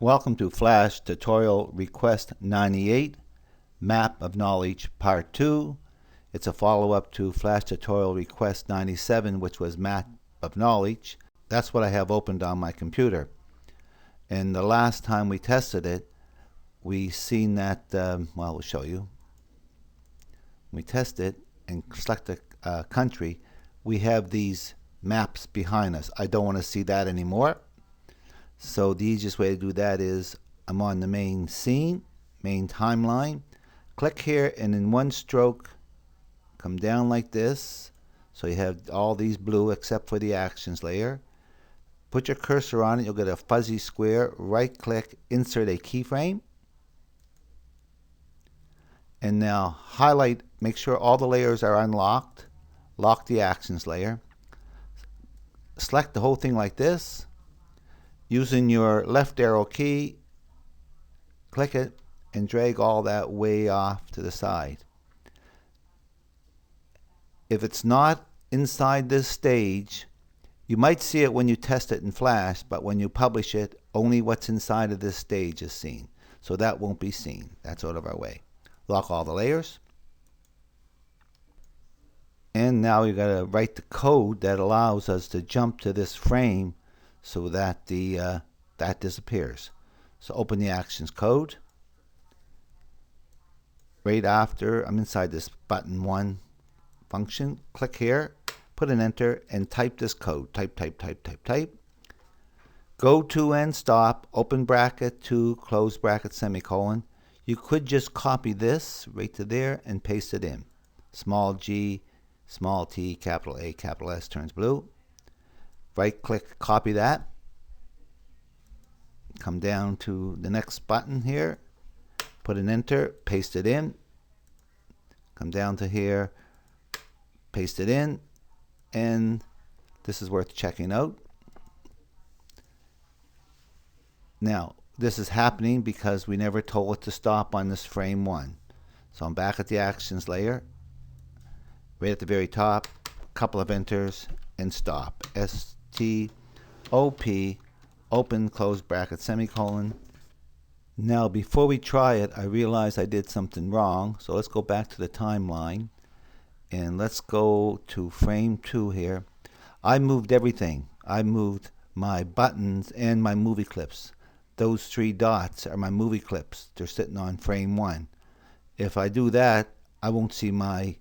Welcome to Flash Tutorial Request 98, Map of Knowledge Part 2. It's a follow-up to Flash Tutorial Request 97, which was Map of Knowledge. That's what I have opened on my computer. And the last time we tested it, we seen that, well, we'll show you. We test it and select a country. We have these maps behind us. I don't want to see that anymore. So the easiest way to do that is I'm on the main scene, main timeline. Click here and in one stroke come down like this. So you have all these blue except for the actions layer. Put your cursor on it, you'll get a fuzzy square. Right click, insert a keyframe. And now highlight, make sure all the layers are unlocked. Lock the actions layer. Select the whole thing like this. Using your left arrow key, click it and drag all that way off to the side. If it's not inside this stage, you might see it when you test it in Flash, but when you publish it, only what's inside of this stage is seen. So that won't be seen. That's out of our way. Lock all the layers. And now you got to write the code that allows us to jump to this frame so that that disappears. So open the actions code. Right after, I'm inside this button 1 function. Click here, put an enter, and type this code. Type. Go to and stop, open bracket to, close bracket, semicolon. You could just copy this right to there and paste it in. Small g, small t, capital A, capital S turns blue. Right click, copy that. Come down to the next button here. Put an enter, paste it in. Come down to here, paste it in. And this is worth checking out. Now, this is happening because we never told it to stop on this frame 1. So I'm back at the actions layer. Right at the very top, a couple of enters, and stop. S-T-O-P, open, close bracket, semicolon. Now before we try it, I realized I did something wrong. So let's go back to the timeline. And let's go to frame 2 here. I moved everything. I moved my buttons and my movie clips. Those 3 dots are my movie clips. They're sitting on frame 1. If I do that, I won't see my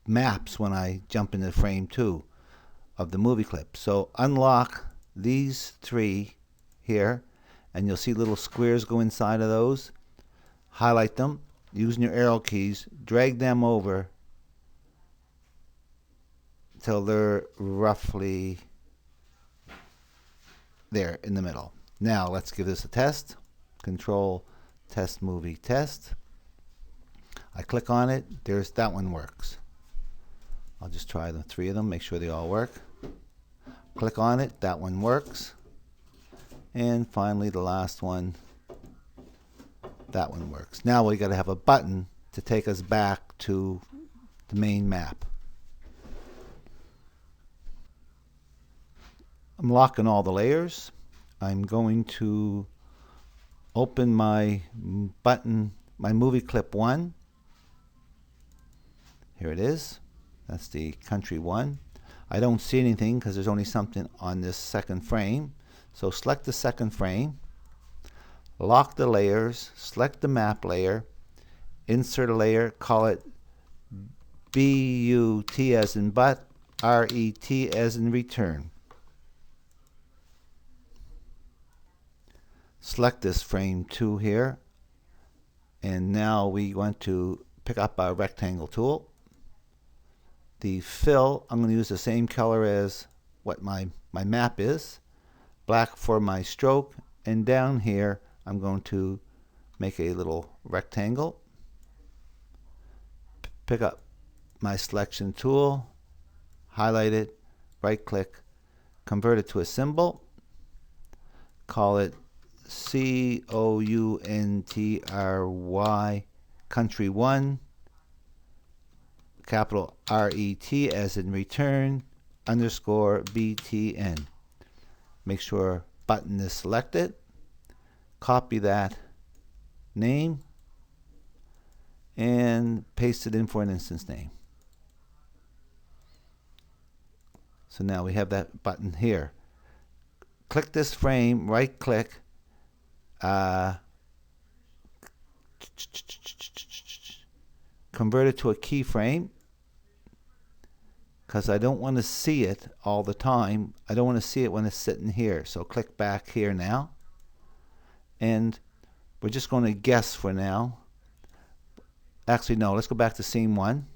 maps when I jump into frame 2 of the movie clip. So unlock these 3 here, and you'll see little squares go inside of those. Highlight them using your arrow keys, drag them over till they're roughly there in the middle. Now let's give this a test. Control test movie test. I click on it. There's that one works. I'll just try the 3 of them, make sure they all work. Click on it, that one works. And finally the last one, that one works. Now we got to have a button to take us back to the main map. I'm locking all the layers. I'm going to open my button, my movie clip 1. Here it is. That's the country 1. I don't see anything because there's only something on this second frame. So select the second frame, lock the layers, select the map layer, insert a layer, call it B-U-T as in but, R-E-T as in return. Select this frame 2 here, and now we want to pick up our rectangle tool. The fill, I'm going to use the same color as what my map is. Black for my stroke, and down here I'm going to make a little rectangle. Pick up my selection tool, highlight it, right click, convert it to a symbol, call it C-O-U-N-T-R-Y, country 1, capital R-E-T as in return, underscore B-T-N. Make sure button is selected. copy that name and paste it in for an instance name. So now we have that button here. Click this frame, right click, convert it to a keyframe, because I don't want to see it all the time. I don't want to see it when it's sitting here. So click back here now. And we're just going to guess for now. Actually, no, let's go back to scene 1.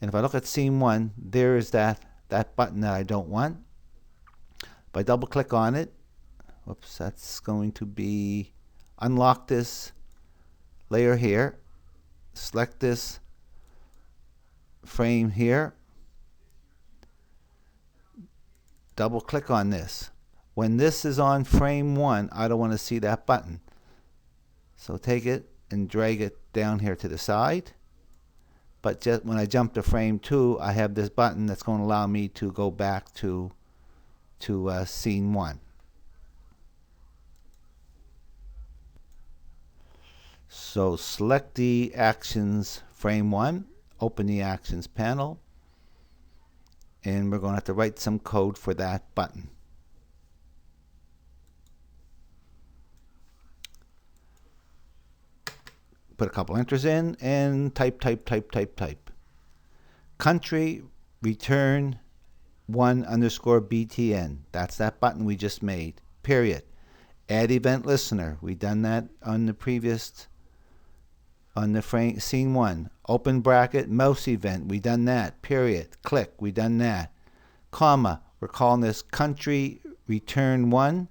And if I look at scene 1, there is that button that I don't want. If I double click on it, whoops, that's going to be unlock this layer here. Select this frame here. Double click on this. When this is on frame 1, I don't want to see that button. So take it and drag it down here to the side. But just when I jump to frame 2, I have this button that's going to allow me to go back to scene 1. So select the actions frame 1, open the actions panel, and we're going to have to write some code for that button. Put a couple enters in and type. Country return 1_BTN. That's that button we just made. Period. Add event listener. We done that on the previous, on the frame scene 1. Open bracket mouse event. We done that. Period. Click. We done that. Comma. We're calling this country return 1.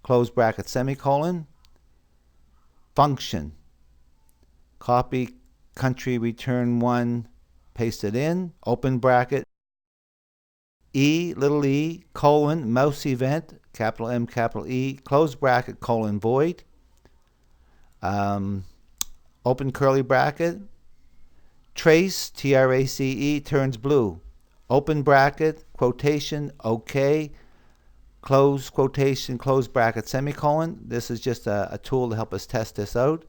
Close bracket semicolon. Function. Copy country return 1, paste it in, open bracket, little e, colon, mouse event, capital M, capital E, close bracket, colon, void, open curly bracket, trace, TRACE, turns blue, open bracket, quotation, OK, close quotation, close bracket, semicolon. This is just a tool to help us test this out.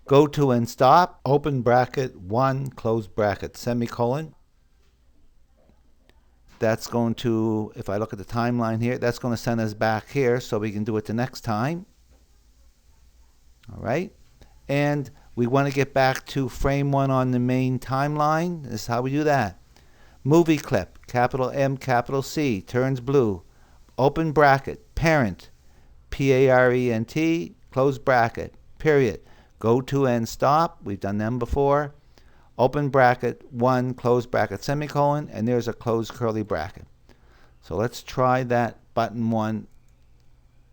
Go to and stop, open bracket 1, close bracket, semicolon. That's going to, if I look at the timeline here, that's going to send us back here so we can do it the next time. All right. And we want to get back to frame 1 on the main timeline. This is how we do that. Movie clip, capital M, capital C, turns blue. Open bracket, parent, PARENT, close bracket, period. Go to and stop. We've done them before. Open bracket 1, close bracket, semicolon, and there's a closed curly bracket. So let's try that button 1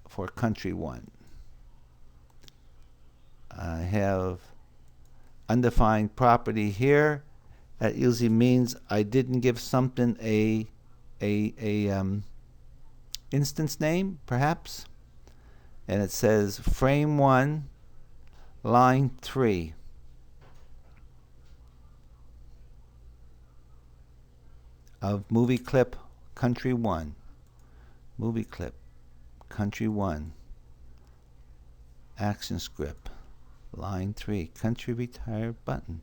for country 1. I have undefined property here. That usually means I didn't give something a instance name, perhaps. And it says frame 1, line 3. Of movie clip country 1. Movie clip country 1. Action script line 3. Country retired button.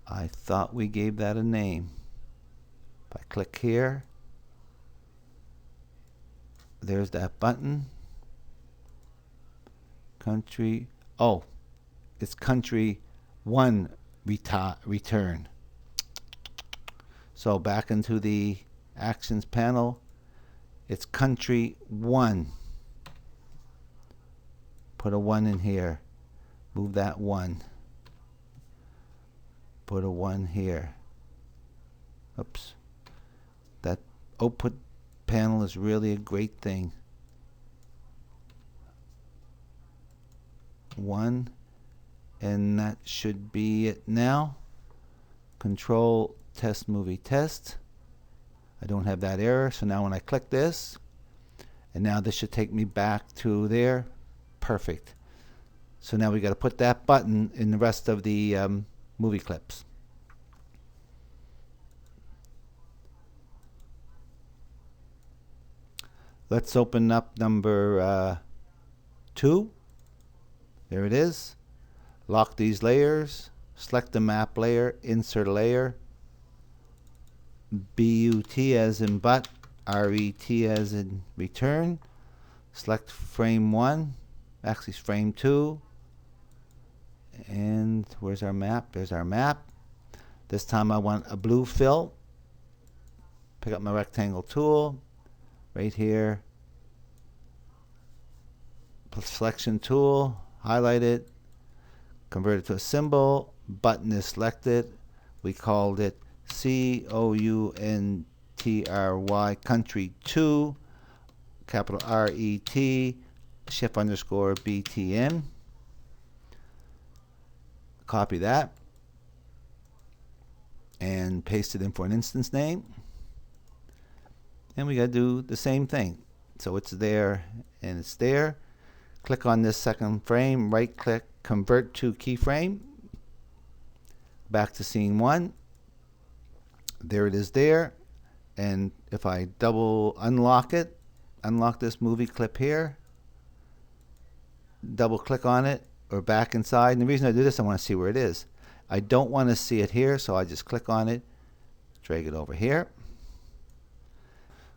I thought we gave that a name. If I click here, there's that button. Country, oh, it's country 1 return. So back into the actions panel, it's country 1. Put a 1 in here. Move that 1. Put a 1 here. Oops. That output panel is really a great thing. 1. And that should be it now. Control test movie test. I don't have that error, so now when I click this, and now this should take me back to there. Perfect. So now we got to put that button in the rest of the movie clips. Let's open up number 2. There it is. Lock these layers. Select the map layer. Insert a layer. BUT as in but. RET as in return. Select frame 1. Actually, frame 2. And where's our map? There's our map. This time I want a blue fill. Pick up my rectangle tool. Right here. Selection tool. Highlight it. Convert it to a symbol. Button is selected. We called it COUNTRY country 2. Capital RET. Shift underscore BTN. Copy that. And paste it in for an instance name. And we got to do the same thing. So it's there and it's there. Click on this second frame, right click, convert to keyframe. Back to scene 1. There it is there. And if I double unlock it, unlock this movie clip here, double click on it, or back inside. And the reason I do this, I want to see where it is. I don't want to see it here, so I just click on it, drag it over here.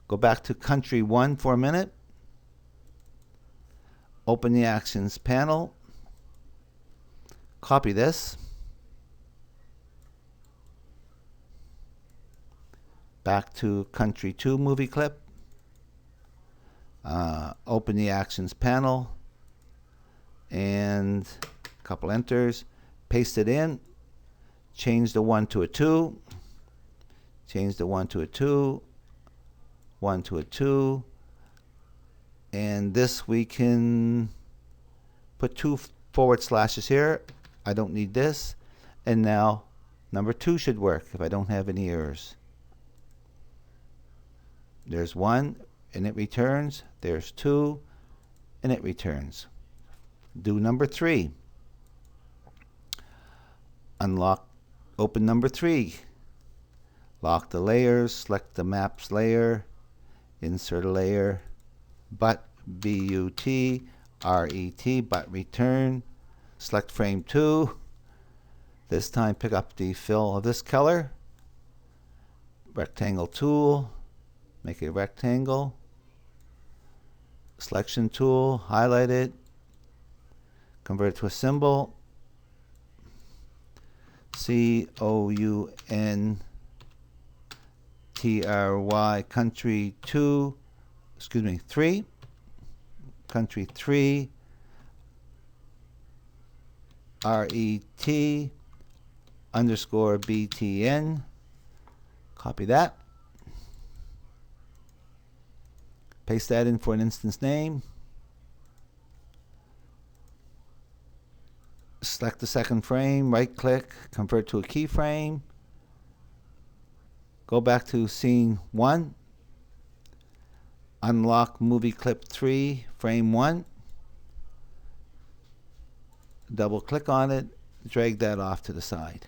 Go back to country 1 for a minute. Open the actions panel. Copy this. Back to country 2 movie clip. Open the actions panel. And a couple enters. Paste it in. Change the 1 to a 2. Change the 1 to a 2. 1 to a 2. And this we can put 2 forward slashes here. I don't need this. And now number 2 should work if I don't have any errors. There's 1 and it returns. There's 2 and it returns. Do number 3. Unlock, open number 3. Lock the layers, select the maps layer, insert a layer, but BUT, RET, but return. Select frame 2. This time pick up the fill of this color. Rectangle tool, make a rectangle. Selection tool, highlight it, convert it to a symbol. COUNTRY country 2, excuse me, 3. Country 3. RET underscore BTN. Copy that. Paste that in for an instance name. Select the second frame, right click, convert to a keyframe. Go back to scene 1. Unlock movie clip 3, frame 1. Double click on it, drag that off to the side.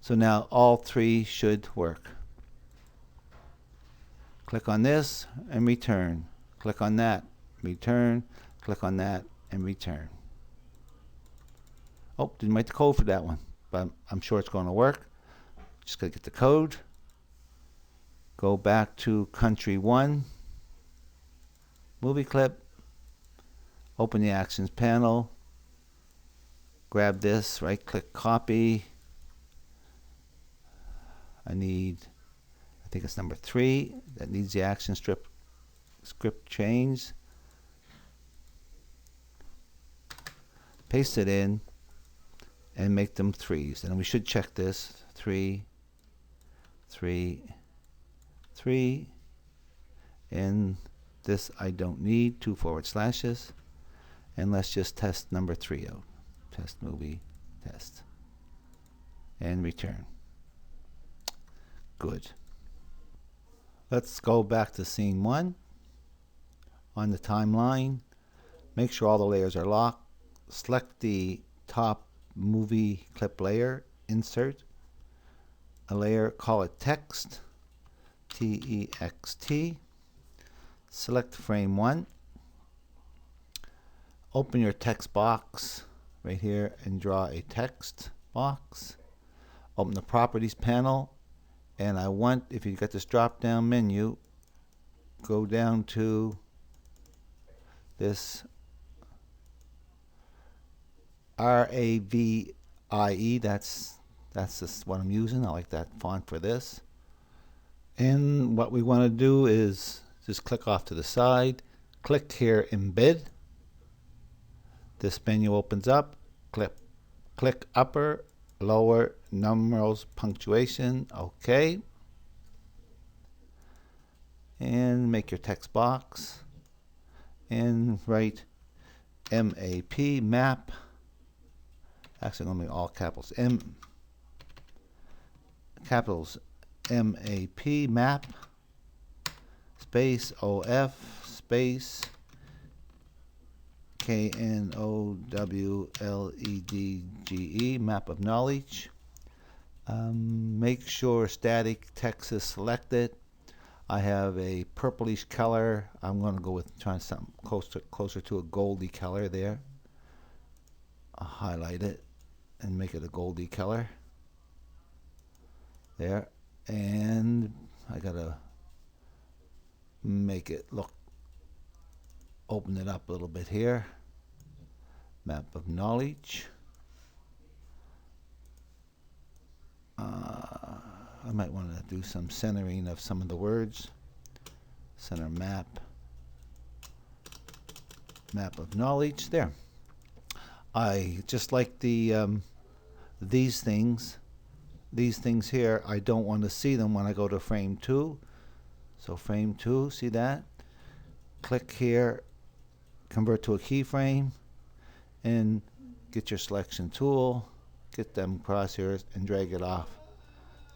So now all 3 should work. Click on this and return. Click on that, return. Click on that and return. Oh, didn't write the code for that one, but I'm sure it's going to work. Just gotta get the code. Go back to country 1, movie clip, open the actions panel, grab this, right click, copy. I think it's number 3 that needs the action script change. Paste it in and make them 3s. And we should check this. 3, 3, 3. And this I don't need. 2 forward slashes. And let's just test number 3 out. Test movie, test. And return. Good. Let's go back to scene 1. On the timeline, make sure all the layers are locked. Select the top movie clip layer, insert a layer, call it text, TEXT. Select frame 1. Open your text box right here and draw a text box. Open the properties panel, and I want, if you got this drop down menu, go down to this RAVIE. That's just what I'm using. I like that font for this. And what we want to do is just click off to the side, click here, embed. This menu opens up. Click upper, lower, numerals, punctuation. OK. And make your text box and write MAP, map. Actually, I'm going to make all capitals. Capitals MAP, map, space OF, space KNOWLEDGE, map of knowledge. Make sure static text is selected. I have a purplish color. I'm going to go with trying something closer to a goldy color there. I'll highlight it and make it a goldy color. There. And I gotta make it look, open it up a little bit here. Map of knowledge. I might want to do some centering of some of the words. Center map. Map of knowledge. There. I just like the these things here. I don't want to see them when I go to frame 2. So frame 2, see that? Click here, convert to a keyframe, and get your selection tool, get them crosshairs, and drag it off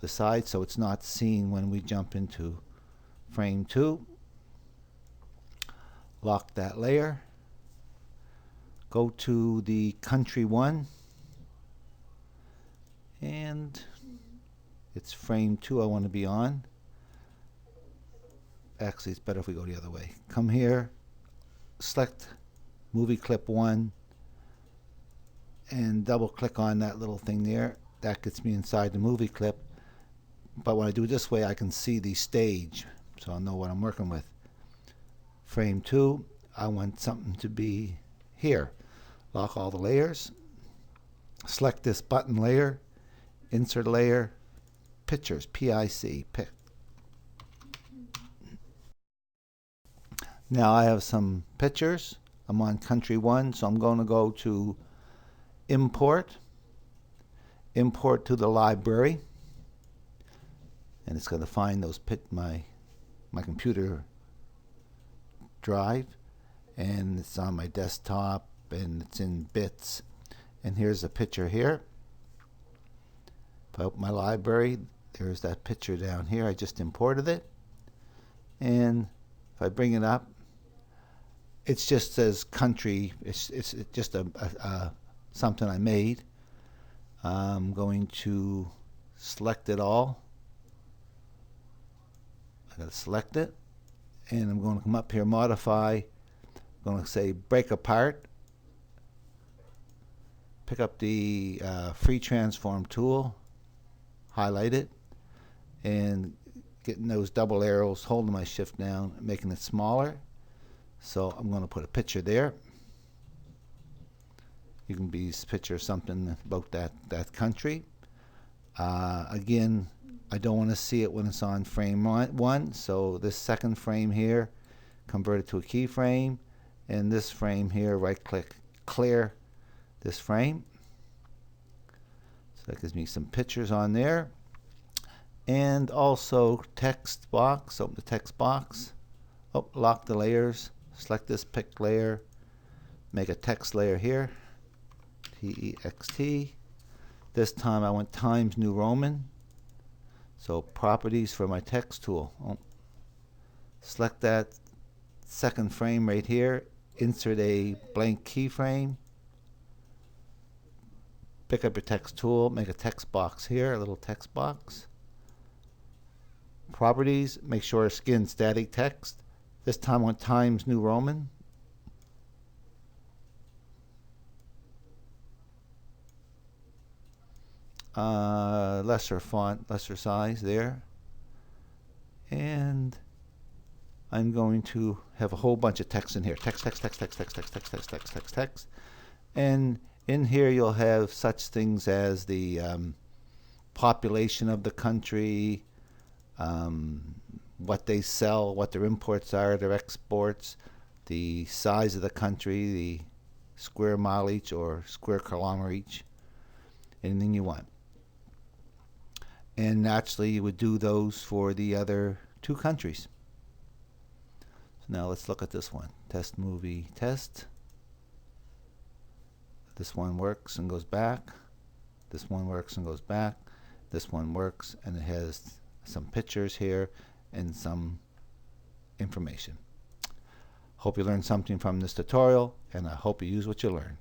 the side so it's not seen when we jump into frame 2. Lock that layer. Go to the country 1, and it's frame 2 I want to be on. Actually, it's better if we go the other way. Come here, select movie clip 1, and double click on that little thing there. That gets me inside the movie clip. But when I do it this way, I can see the stage, so I'll know what I'm working with. Frame 2, I want something to be here. Lock all the layers. Select this button layer, insert layer, pictures, PIC, pick. Now I have some pictures. I'm on country 1, so I'm going to go to import to the library, and it's going to find those my computer drive, and it's on my desktop, and it's in bits. And here's a picture here. If I open my library, there's that picture down here. I just imported it, and if I bring it up, it just says country. It's just something I made. I'm going to select it all. I got to select it, and I'm going to come up here, modify. I'm going to say break apart. Pick up the free transform tool, highlight it, and getting those double arrows, holding my shift down, making it smaller. So I'm going to put a picture there. You can be picture something about that country. Again, I don't want to see it when it's on frame 1. So this second frame here, convert it to a keyframe, and this frame here, right click, clear this frame. So that gives me some pictures on there. And also text box. Open the text box. Oh, lock the layers. Select this pick layer. Make a text layer here. TEXT. This time I want Times New Roman. So properties for my text tool. Oh. Select that second frame right here. Insert a blank keyframe. Pick up your text tool. Make a text box here. A little text box. Properties. Make sure skin static text. This time I want Times New Roman. lesser font, lesser size there. And I'm going to have a whole bunch of text in here. Text, text, text, text, text, text, text, text, text, text, text. And in here you'll have such things as the population of the country, what they sell, what their imports are, their exports, the size of the country, the square mile each or square kilometer each, anything you want. And naturally you would do those for the other two countries. So now let's look at this one. Test movie test. This one works and goes back. This one works and goes back. This one works and it has some pictures here and some information. Hope you learned something from this tutorial, and I hope you use what you learned.